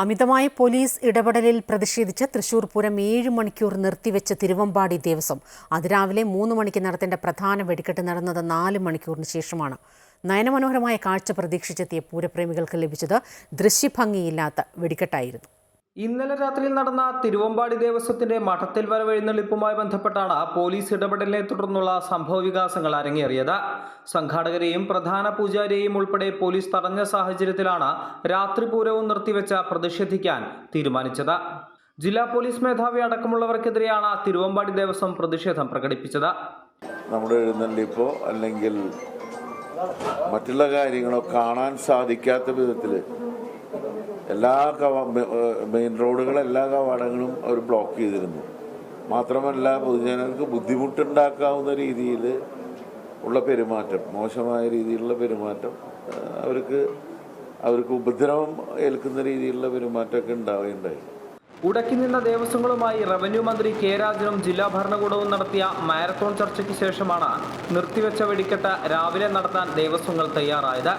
അമിതമായ പോലീസ് ഇടപെടലിൽ പ്രതിഷേധിച്ച് തൃശൂർ പൂരം 7 മണിക്കൂർ നിർത്തിവെച്ച തിരുവമ്പാടി ദേവസ്വം അതിരാവിലെ 3 മണിക്ക് നടത്തേണ്ട പ്രധാന വെടിക്കെട്ട് നടന്നത് 4 മണിക്കൂറിന് ശേഷമാണ്. നയനമനോഹരമായ കാഴ്ച പ്രതീക്ഷിച്ചെത്തിയ പൂരപ്രേമികൾക്ക് ലഭിച്ചത് ദൃശ്യഭംഗിയില്ലാത്ത വെടിക്കെട്ടായിരുന്നു. ഇന്നലെ രാത്രിയിൽ നടന്ന തിരുവമ്പാടി ദേവസ്വത്തിന്റെ മഠത്തിൽ വരവെഴുന്നള്ളിപ്പുമായി ബന്ധപ്പെട്ടാണ് പോലീസ് ഇടപെടലിനെ തുടർന്നുള്ള സംഭവവികാസങ്ങൾ അരങ്ങേറിയത്. സംഘാടകരെയും പ്രധാന പൂജാരിയെയും ഉൾപ്പെടെ പോലീസ് തടഞ്ഞ സാഹചര്യത്തിലാണ് രാത്രി പൂരവും നിർത്തിവെച്ച പ്രതിഷേധിക്കാൻ തീരുമാനിച്ചത്. ജില്ലാ പോലീസ് മേധാവി അടക്കമുള്ളവർക്കെതിരെയാണ് തിരുവമ്പാടി ദേവസ്വം പ്രതിഷേധം പ്രകടിപ്പിച്ചത്. നമ്മുടെ എഴുന്നള്ളിപ്പോ അല്ലെങ്കിൽ മറ്റുള്ള കാര്യങ്ങളോ കാണാൻ സാധിക്കാത്ത വിധത്തിൽ എല്ലാ മെയിൻ റോഡുകൾ എല്ലാ കവാടങ്ങളും അവർ ബ്ലോക്ക് ചെയ്തിരുന്നു. മാത്രമല്ല പൊതുജനങ്ങൾക്ക് ബുദ്ധിമുട്ടുണ്ടാക്കാവുന്ന രീതിയിൽ ഉള്ള പെരുമാറ്റം, മോശമായ രീതിയിലുള്ള പെരുമാറ്റം, അവർക്ക് ഉപദ്രവം ഏൽക്കുന്ന രീതിയിലുള്ള പെരുമാറ്റമൊക്കെ ഉണ്ടാവുകയുണ്ടായി. ഉടക്കി നിന്ന ദേവസ്വങ്ങളുമായി റവന്യൂ മന്ത്രി കെ രാജനും ജില്ലാ ഭരണകൂടവും നടത്തിയ മാരത്തോൺ ചർച്ചയ്ക്ക് ശേഷമാണ് നിർത്തിവെച്ച വെടിക്കെട്ട് രാവിലെ നടത്താൻ ദേവസ്വങ്ങൾ തയ്യാറായത്.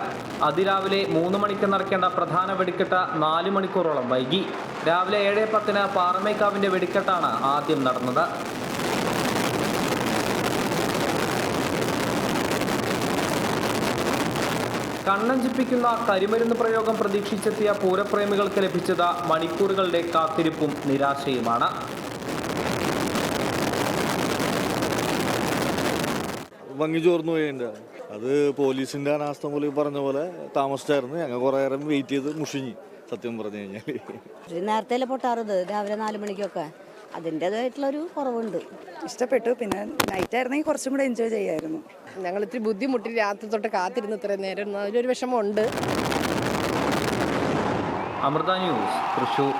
അതിരാവിലെ 3 മണിക്ക് നടക്കേണ്ട പ്രധാന വെടിക്കെട്ട് 4 മണിക്കൂറോളം വൈകി. രാവിലെ 7:10 പാറമേക്കാവിന്റെ വെടിക്കെട്ടാണ് ആദ്യം നടന്നത്. കണ്ണഞ്ചിപ്പിക്കുന്ന കരിമരുന്ന് പ്രയോഗം പ്രതീക്ഷിച്ചെത്തിയ പൂരപ്രേമികൾക്ക് ലഭിച്ചത് മണിക്കൂറുകളുടെ കാത്തിരിപ്പും നിരാശയുമാണ്. ഭംഗി ചോർന്നു പോയതിൻ്റെ അത് പോലീസിന്റെ അനാസ്ഥ പോലെ പറഞ്ഞ പോലെ താമസിച്ചായിരുന്നു. ഞങ്ങൾ കുറേ നേരം വെയിറ്റ് ചെയ്ത് മുഷിഞ്ഞു. സത്യം പറഞ്ഞു കഴിഞ്ഞാൽ നേരത്തെ പൊട്ടാറത് രാവിലെ 4 മണിക്കൊക്കെ അതിൻ്റെതായിട്ടുള്ളൊരു കുറവുണ്ട്. ഇഷ്ടപ്പെട്ടു. പിന്നെ നൈറ്റ് ആയിരുന്നെങ്കിൽ കുറച്ചും കൂടെ എൻജോയ് ചെയ്യായിരുന്നു. ഞങ്ങൾ ഇത്തിരി ബുദ്ധിമുട്ടി രാത്രി തൊട്ട് കാത്തിരുന്ന് ഇത്രയും നേരം അതിലൊരു വിഷമമുണ്ട്. അമൃത ന്യൂസ്, തൃശൂർ.